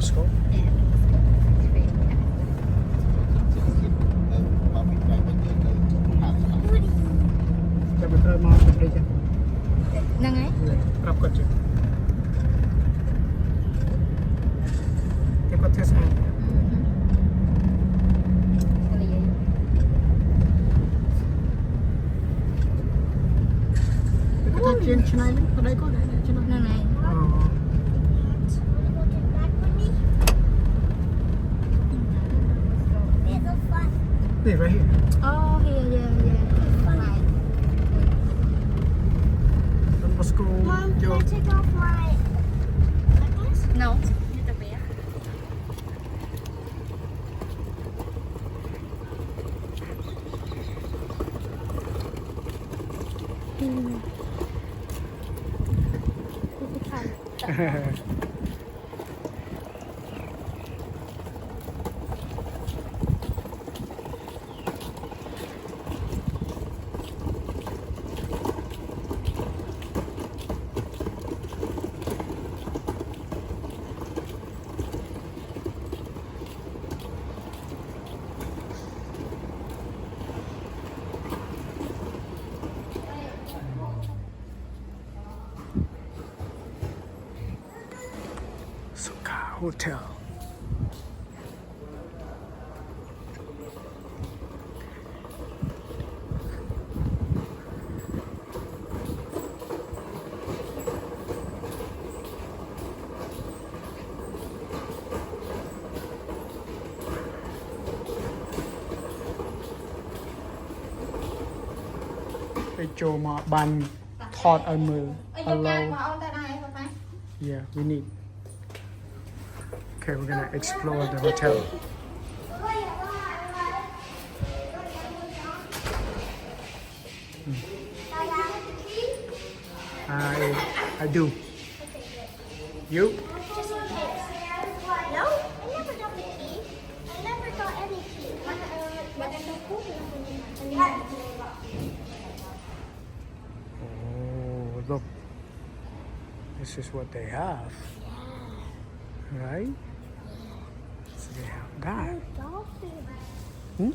Bosco. Kita betul mau bekerja. Nang Berapa kerja? Kita tes kan. Kita cian China ni, kedai kau ada China. Nang Oh. Ni right here. Oh, yeah. Right. Don Bosco. Mom, can I take off my necklace? No. Dito ba? Soka Hotel. Cái chỗ mà bàn thọt ở mưa. Hello. Yeah, we need. Okay, we're gonna explore the hotel. I do. You? Just in case. No, I never got the key. I never got any key. But I don't cook Oh, look. This is what they have. Right? So they have that. Hmm?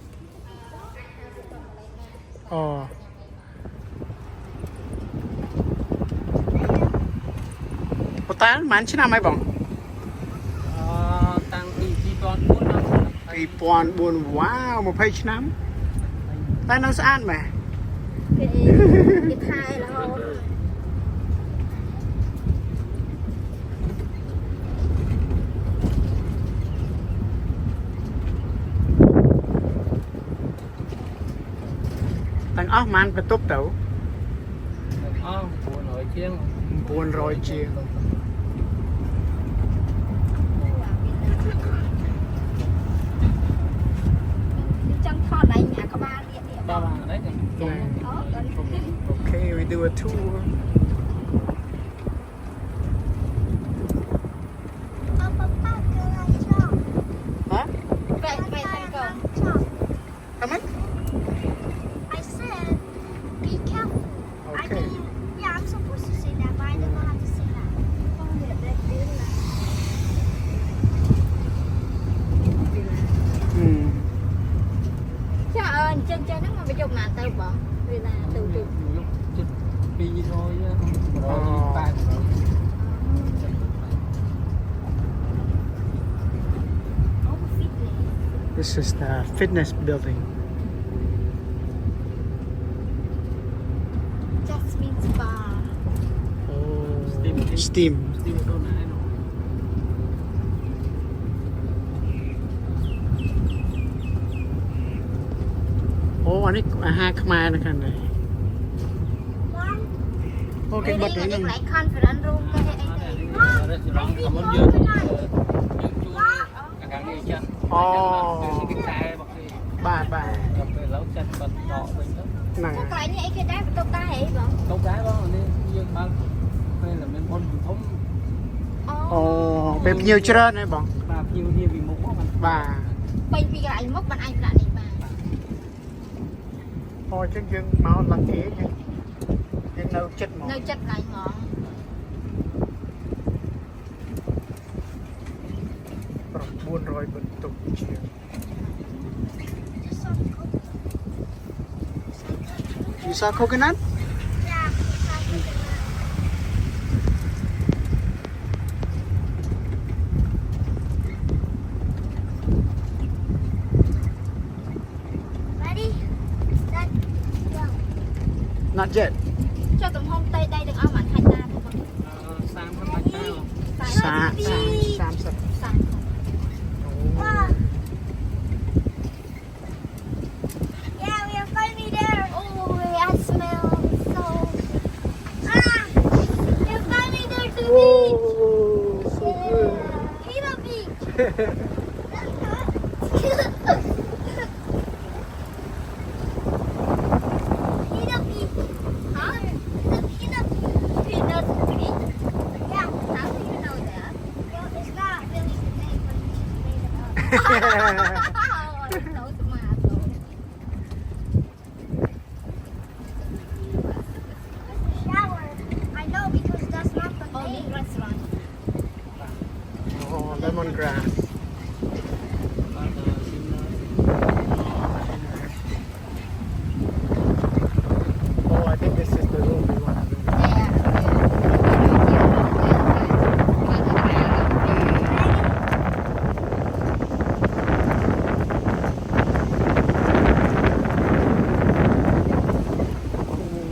Oh. Hotel manឆ្នាំហើយបង តាំងពី2004ដល់ 2004 វ៉ាវ20ឆ្នាំតែនៅស្អាតមែន គេថែរហូត ទាំងអស់ប៉ុន្មានបន្ទប់ទៅ អស់400ជាង 400 ជាង ចង់ថតដៃអាក្បាលទៀត បាទđấy thì Okay, we do a tour. Huh? Come on. I said, be careful. I Okay. mean, yeah, I'm supposed to say that, but I don't know how to say that. Hmm. ចាអញ្ចឹងហ្នឹងមកយកណាទៅបងវាថាទៅ យកចិត្ត200 This is the fitness building. Jasmine Spa Oh, steam. Oh, អានេះអាហារខ្មែរនៅខាងនេះ Mom, អូគេបិទ នេះ ហ្នឹង កន្លែង conference room គេអីទេ restaurant cảm ơn dương dương chui càng ngày chân អូ cái xe bọc thì បាទបាទ gặp cái lấu chân bật đỏ mình đó ហ្នឹង កន្លែងនេះអីគេដែរបន្ទប់ដែរហីបង câu cái đó đi dương bao hay là mình con truyền thống អូ អូពេលភ្ញៀវច្រើនហ៎បង và nhiều nhiều vì một món mình បាទ ពេញពីកន្លែងមុខបានអាចប្រាក់នេះបាន អូអញ្ចឹងយើងមកឡើងគេយើងនៅចិត្តមក នៅចិត្តកន្លែងហ្មង 400 បន្ទប់ជាង You saw coconut? Yeah. Ready? Set. Go. Not yet. ចុះទំហំផ្ទៃដីទាំងអស់បានហិកតាទៅបង 30 hectare. 30. សាំ Wow. Yeah, we are finally there. Oh, I smell so. We're finally there to the beach. Whoa, so good. Hilo Beach. Hilo Beach. Huh? Hilo Beach. Peanut tree Yeah. how do you know that Well, it's not really the name, but we just made it up. oh no tomato Shower. I know because that's not the oh big name. restaurant Oh, lemongrass. Oh, I think this is the room we want to do.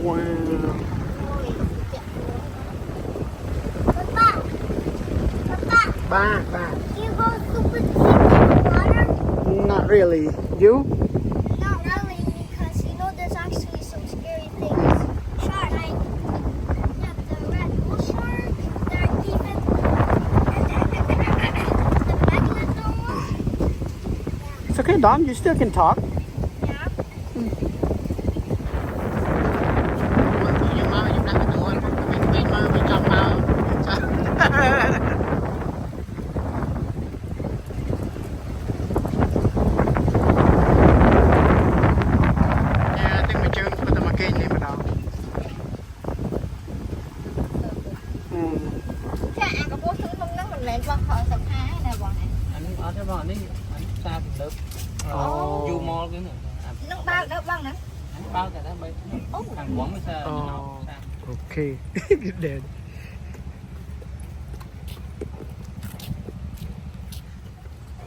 Wow. Papa. Papa. Ba. Do you go super deep in the water? Not really. You? Not really, because you know there's actually some scary things. Shark. Like, yeah, the red bull shark. They're even. The megalodon. It's okay, Dom. You still can talk. Yeah. Yeah, I think we chose for the McKinley mà đâu. ចាអាកពស់ក្នុងហ្នឹងមិនមែនបោះខោសុខាទេណាបងណា Anh ở thế bọn này anh xa thì lớp. Ồ. Du mall cái nữa. នឹងបើកដល់បងណា Anh bao cả đó bay. Hàng quán mới xa. Oh. Xa. Okay. Good dad.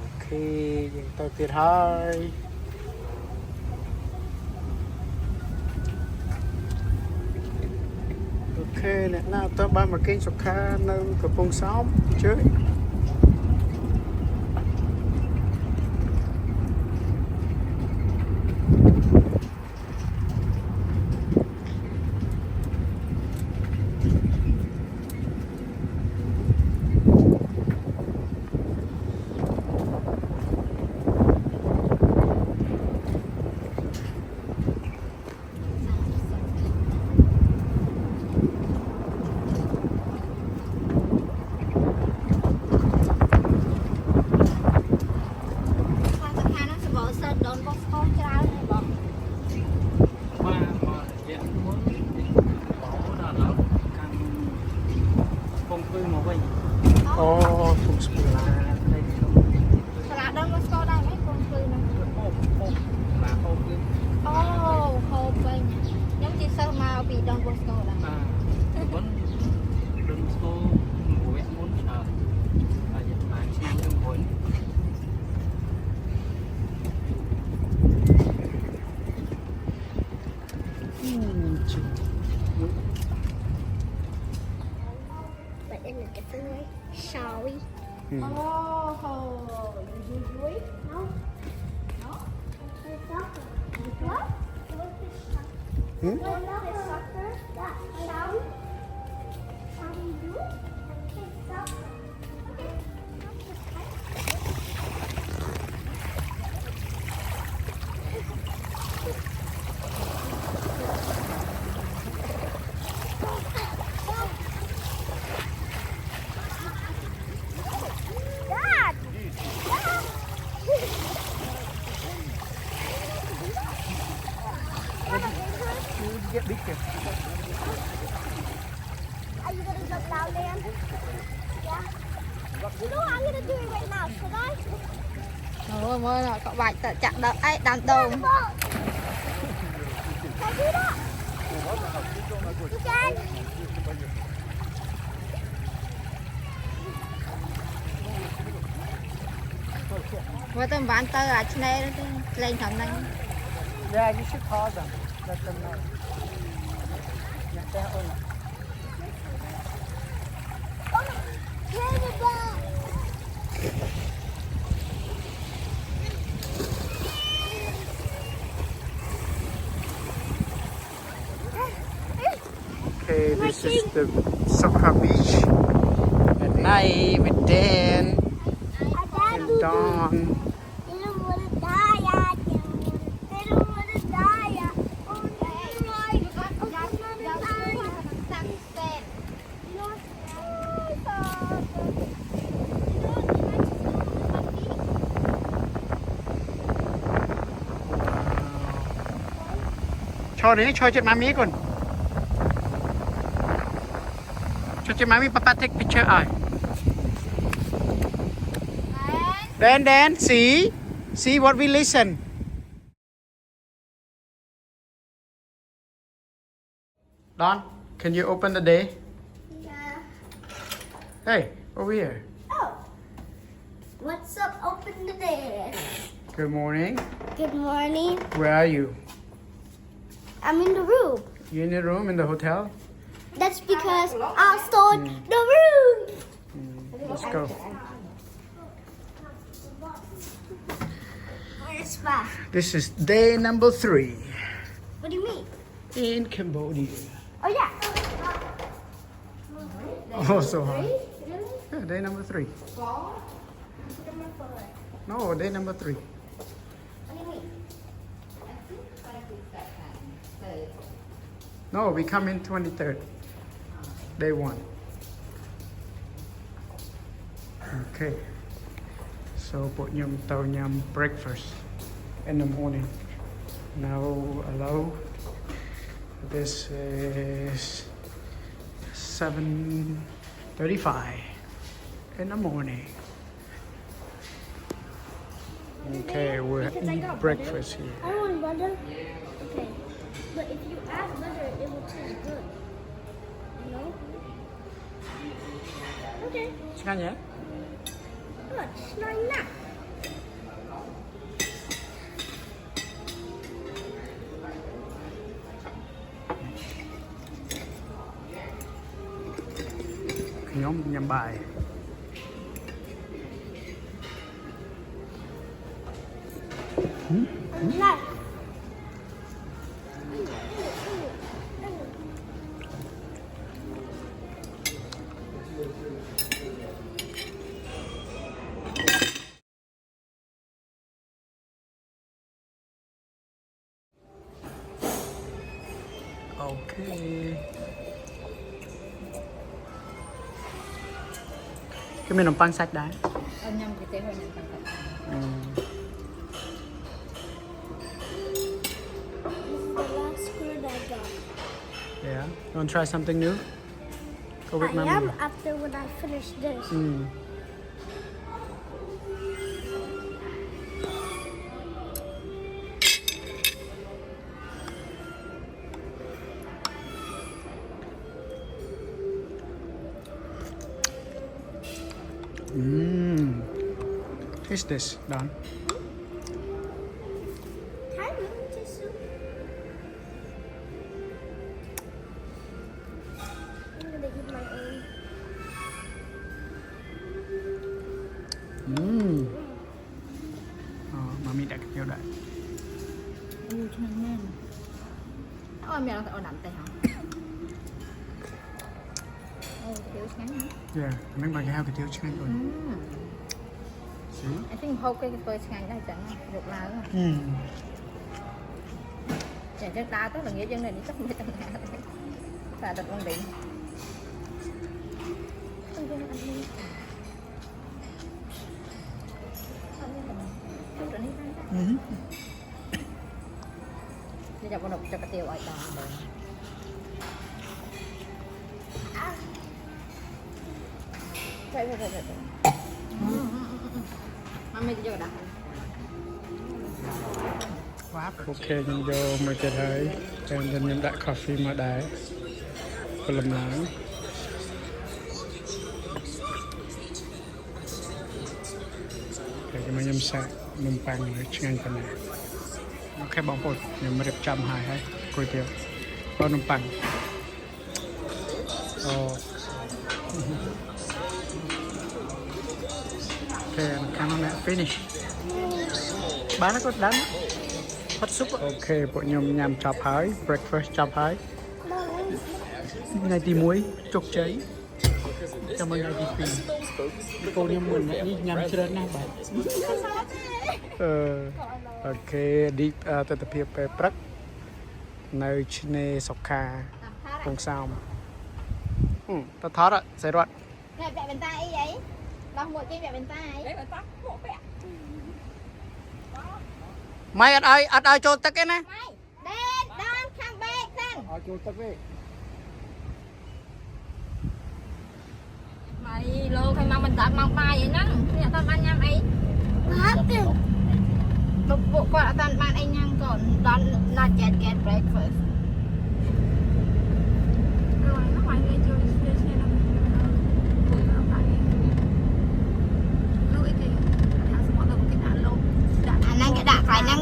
Okay,យើងទៅទៀតហើយ អូខេអ្នកណាទៅបានមកគេងសុខានៅកំពង់សោមជើញ But in a different way. Shall we? Oh, you do it? No. No? Play soccer. What? What is soccer? Hmm? Play soccer? Yeah. Shall we? Shall we do it? Play soccer. Okay. Dad! Get big here. Are you gonna jump down, Dan? Yeah. You know what? I'm gonna do it right now. Should I? Ôi mới rồi cậu bạch tự chặn đợt ấy đàn đồng. Can I do that? You can. Với tầm bán tơ à trên đây đó lên thầm này. Yeah, you should call them. Let them know. Yeah, they're on. Okay, this is the Soka Beach at night with Dan and Dawn. Cho đấy, cho trên mami còn. Cho trên mami, papa take picture eye. Dan, see what we listen. Don, can you open the day? Yeah. Hey, over here. Oh. What's up? Open the door. Good morning. Good morning. Where are you? I'm in the room. You in the room in the hotel? That's because I stole the room. Let's go. Where's Spa? This is day number 3 What do you mean? in Cambodia. Oh yeah. Oh, so hot. Yeah, day number 3. No, day number 3. What do you mean? No, we come in 23rd. Day 1. Okay. So put nyum tao nyum breakfast in the morning. Now hello. This is 7:35 in the morning. Okay, we're eating breakfast here. I want butter. Okay. But if you add butter, it will taste good. You know? Okay. 시간이야? Good. It's not enough. Nhóm nhầm bài. Này. Okay. Cái miếng nấm băng sạch đấy. Nhâm cái tế hồi nhâm tăng tăng. This is the last squid I got. Yeah. You want to try something new? Go with I mommy. am after when I finish this. Taste this, Don. Hi, lemon tissue. I'm gonna give my own. Mommy đã kêu đấy. Ôi mẹ nó phải ổn đậm tay hả? Ôi thiếu ngắn hả? Yeah, mấy bà heo cái thiếu chanh rồi. See? I think hộp cái phơi ngắn đây chẳng được nào nữa. Chẳng chắc ta tức là nghĩa dân này đi chắc mấy trăm ngàn. Là đặt con điện. Bây giờ con đọc cho cái tiêu ở toàn rồi. Vậy. Mày đi vô đặt. Ok nhưng vô mới chơi thấy em dân nhân đại coffee mà đá có làm láng cái mà nhâm sạc nôm băng này ngang phần này nó khai bóng bột nhưng mà đẹp trăm hài hay coi tiêu có nôm băng ok khăn nó nè finish bán nó có đánh hot soup ok bộ nhom nhằm chop hái breakfast chop hái ngày tí muối chục cháy trong ngày tí pin cô nhom mình đi nhằm chơi na bạn ok đi từ tập hiệp về prắc nơi chine sọc kha không sao ta thoát rồi sẽ đoạn Nè vẽ bên tay vậy. Bằng một cái vẽ bên tay. Đấy tóc một vẽ. mày ăn ai cho tắc cái này Mày, đen, đón khang bê thân. cho tắc cái Mày lô phải mang mình tập mang bài vậy nè. Nè tao mang nhâm ấy. Một bộ quả tao mang ấy nhâm còn đón not yet get breakfast.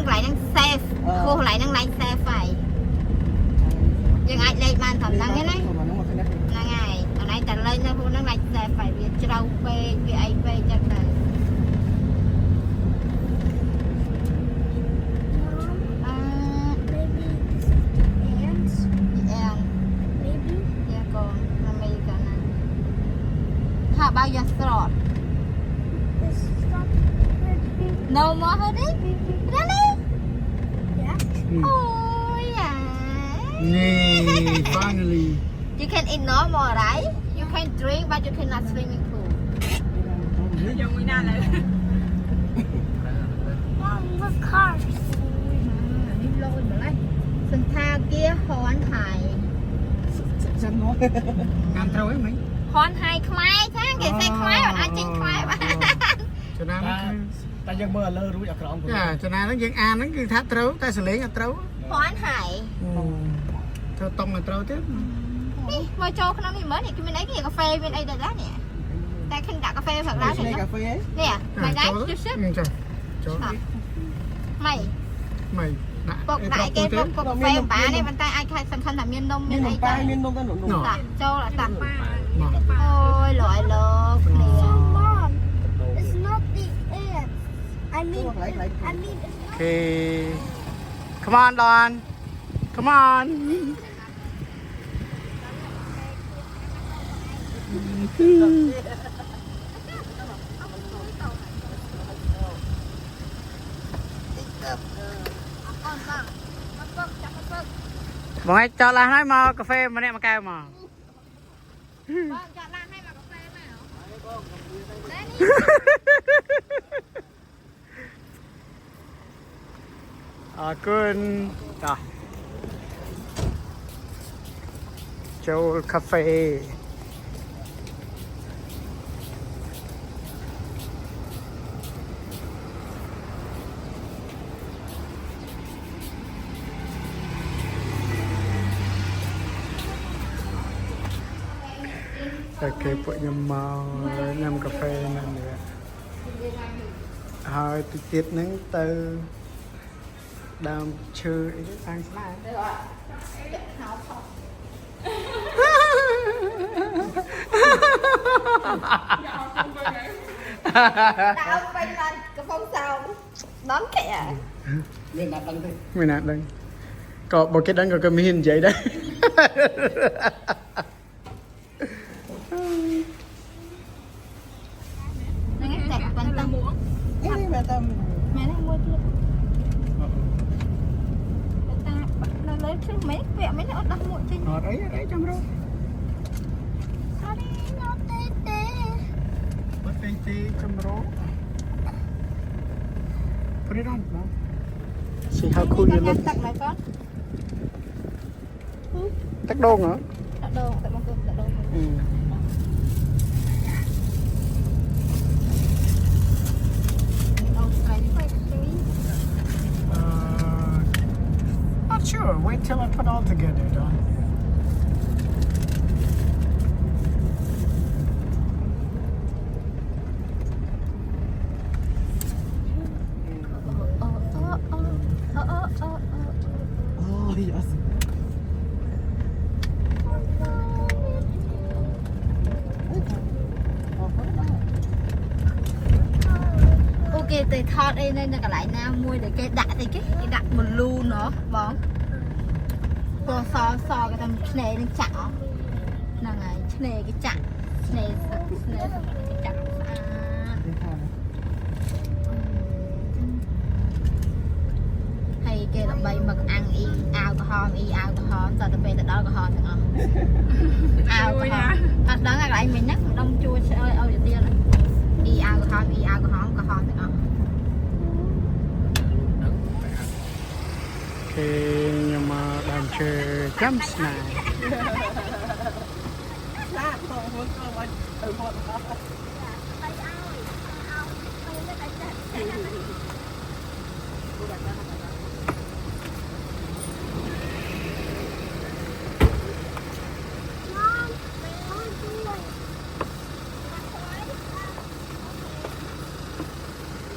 Lại năng xe khô lại năng lái xe phải nhưng ai đây ban thầm năng cái này là ngày ở đây ta lên nó năng lái xe phải việc trâu về việc ai về chắc là how about your throat no more honey really oh yeah finally you can eat normal right you can drink but you cannot swimming pool Look, cars. sân tha kia hòn hải dân nó ăn trâu ấy mấy hòn hải khoai thế kìa xe khoai mà ăn chinh khoai mà cho nên ta dân mơ lơ rúi ở cọng cho nên nó dân ăn nó cứ thắt trâu ta xử lý ăn trâu hòn hải cho tông là trâu chứ mà cho cái nó mới này cái bên ấy cái cà phê bên đây được đó nè ta khinh đặt cà phê thật đó nè nè mày gái chưa xếp mày mày bột đại cái bột cà phê bả này bên tay ai khai sân khăn là miên đông miên ấy ta cho là tặng ôi loại lột So, Mom, it's not the ants. I mean, okay come on Don come on bọn ấy cho là hai mà cà phê mà nè mà cao mà cơn châu cà phê ok bộ nhầm màu nhầm cà phê này nữa hơi tiết nắng từ đàm chơi ăn snack tao quay lên cái phong sau đón kẻ mình nạt đăng có một cái đăng có cái miên vậy đấy nó nghe tẹt quan tâm mẹ nó mua chưa nó lấy thứ mấy vẹo mấy nó đắp muộn trên ở đấy trong đó bắt tay tê trong đó put it on mom see how cool you look tắt này con tắt đôn hả tắt đôn tắt bằng cơm tắt đôn Wait till I put all together, Don. Oh, yes. Ok, thì thọt đây nên là cái lại nam mua để cái đặt thì cái đặt một lu nữa bóng cô so cái thằng này nó chặt là ngày này cái chặt này cái chặt hay kia là bay mực ăn y alcohol giờ tụi bay là đó alcohol được không alcohol thật đó là lại mình nhắc đông chua ơi ôi giờ tiên y alcohol được không Okay, nhưng mà đang chơi jumps này.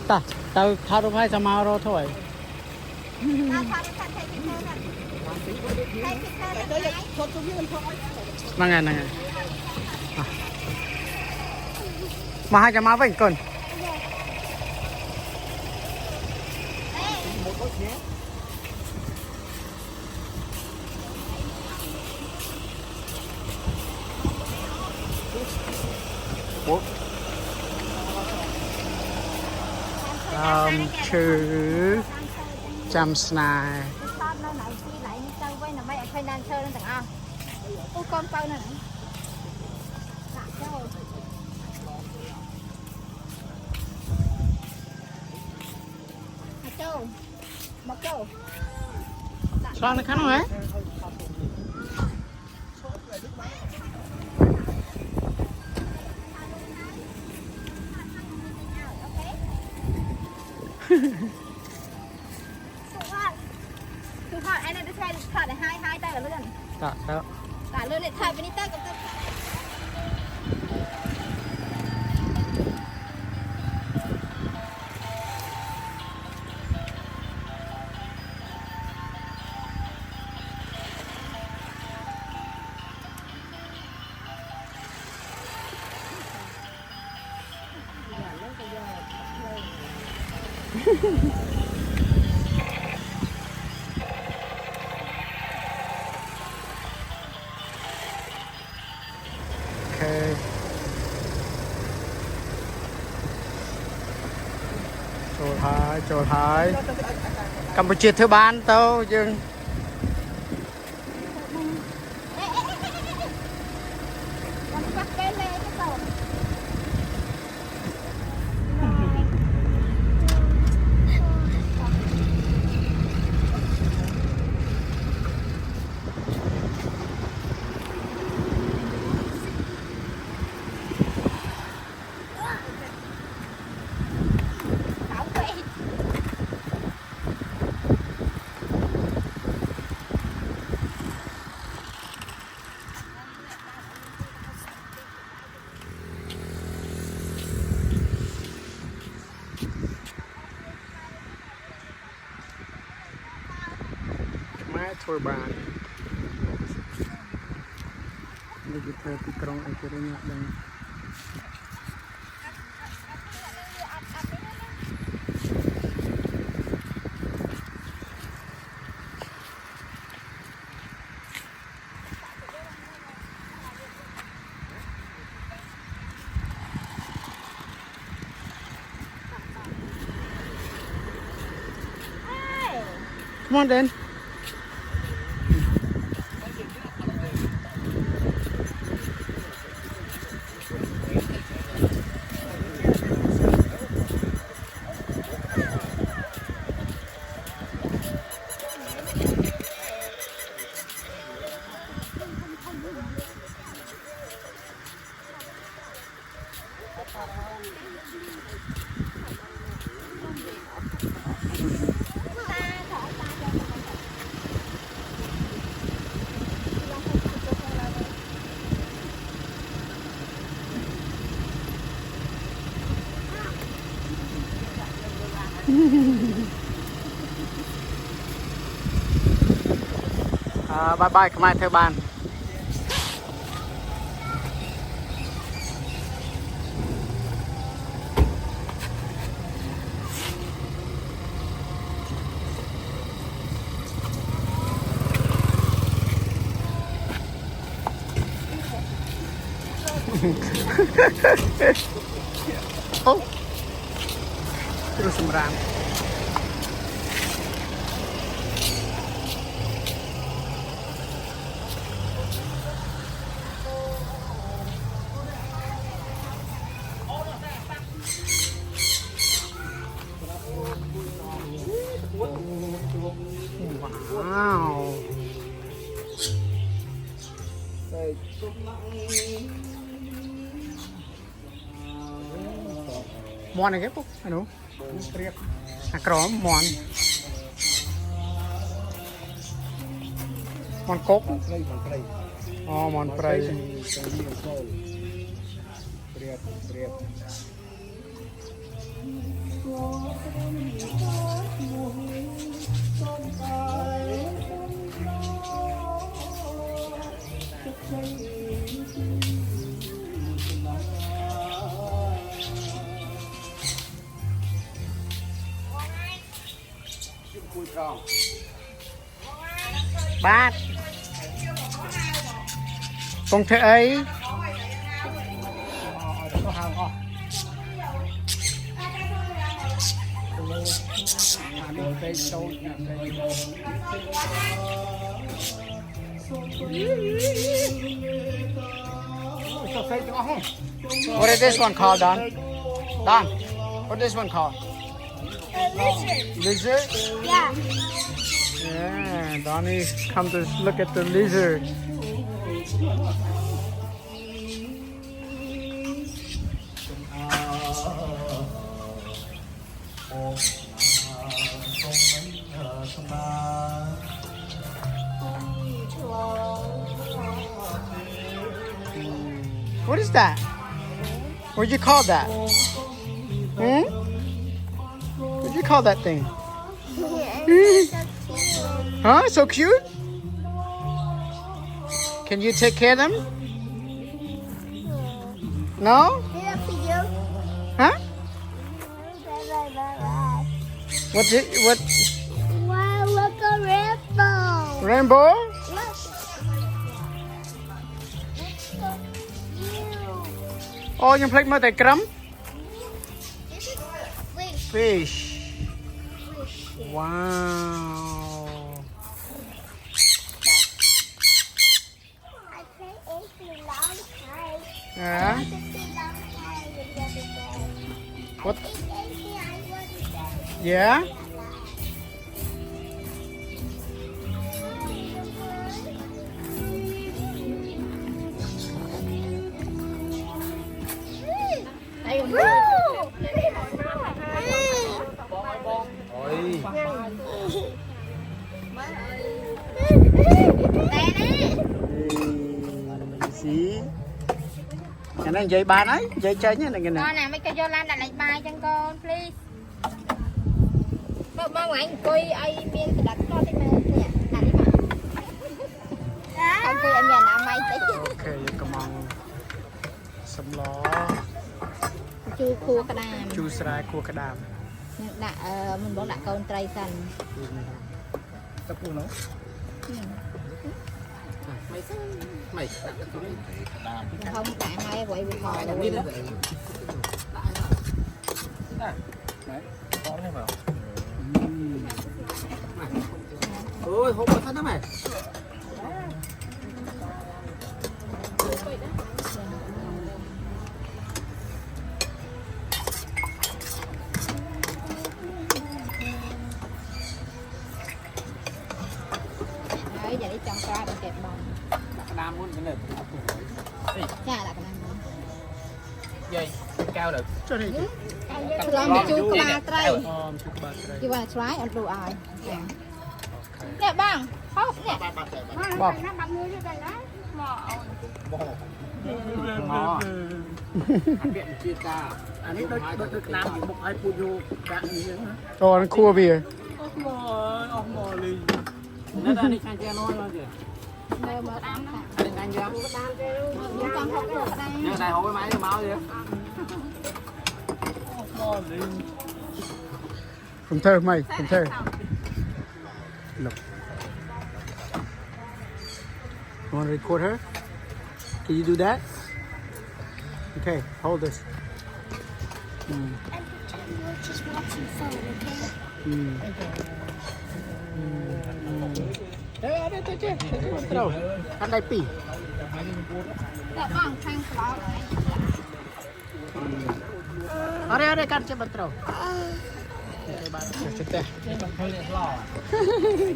Ta, tao thao đâu phải sao mau đâu thôi. Năng ngày mà hai cái má vậy còn chữ chăm snai phải đang chơi lên tầng ao ô con tao này châu mặc châu sao nó khá không ấyคือทอดไอ้นั่นจะใช่ทอดhai tay là lươn đó cả lươn này thay với đi tay cũng được okay chỗ thái Campuchia thứ ban tao dừng thôi bạn ini kita di kerong akhirnya dan come on then បាយបាយខ្មែរធ្វើបានអូគ្រូសម្រាម Wow. Món này cái phúc, anh đúng. Crom món. Món cốp. Món prey. Bát con thế ấy What is this one called, Don? Don, what is this one called? Lizard. Lizard? Yeah. Yeah, Donnie come to look at the lizard. What is that? What do you call that? Hmm? What do you call that thing? Huh? So cute? Can you take care of them? No? Huh? What? Wow, look a rainbow. Rainbow? Look. Oh, you play with the crumb? Fish. Fish. Wow. I play it for a long time. Yeah. I want to see long time with the other day. What? It's anything I want to say. Yeah. Gì? Cái này dây bàn ấy, dây chơi nhá này cái này. Con nè, mấy cây vô lan đặt lại bài cho con, please. Mong anh coi ai miên thì đặt con đi mà nè, đặt đi mà. Không coi anh nhà nào may tí. Ok, come on. Sầm ló. Chu cua cái đàm. Chu sài cua cái đàm. Đặt mình bỏ đặt con trai xanh. Tập cua nó. Mày Không tại hai vậy bị mò rồi. Ôi, hộp bớt đó mày. Đấy, giờ đi trong ca để kẹp bông. Nam muốn cái này. Chà là cái này. Dây cao được. Cho đi. Làm một chú ba trai. Chú ba trai. You wanna try and do I? Nè bang, hốt nè. Bò. งอเปลี่ยนชีตาอันนี้โดยน้ำบอกให้ปูอยู่กะนี้นะ โอ้นั่นครัวพี่ ออกหมอเลยนั่นอันนี้การเจ้าน้อยมาเถอะ เดินมาตามค่ะ อันนี้การเจ้า มีการทำเกิดได้ เนี่ยใส่หัวไม้เมาเลย ผมเธอไม่ผมเธอ Look. You want to record her? Can you do that? Okay, hold this. Mm. And pretend we're just watching phone, okay? Mm. Đây, đây, đây, đây, đây, đâu? Ăn đây pì. แต่บ้างข้างเรา Ở đây, ở đây, cắt cho bật đầu. Chết tè. เขาเรียกล่อ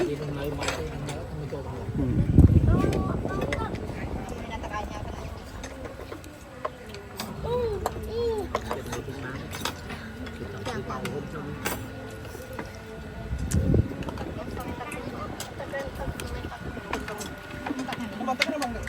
กินอะไรมาไม่จบ อันตรายยาวขนาดอย่างเปล่า Không bắt tao nó bằng được.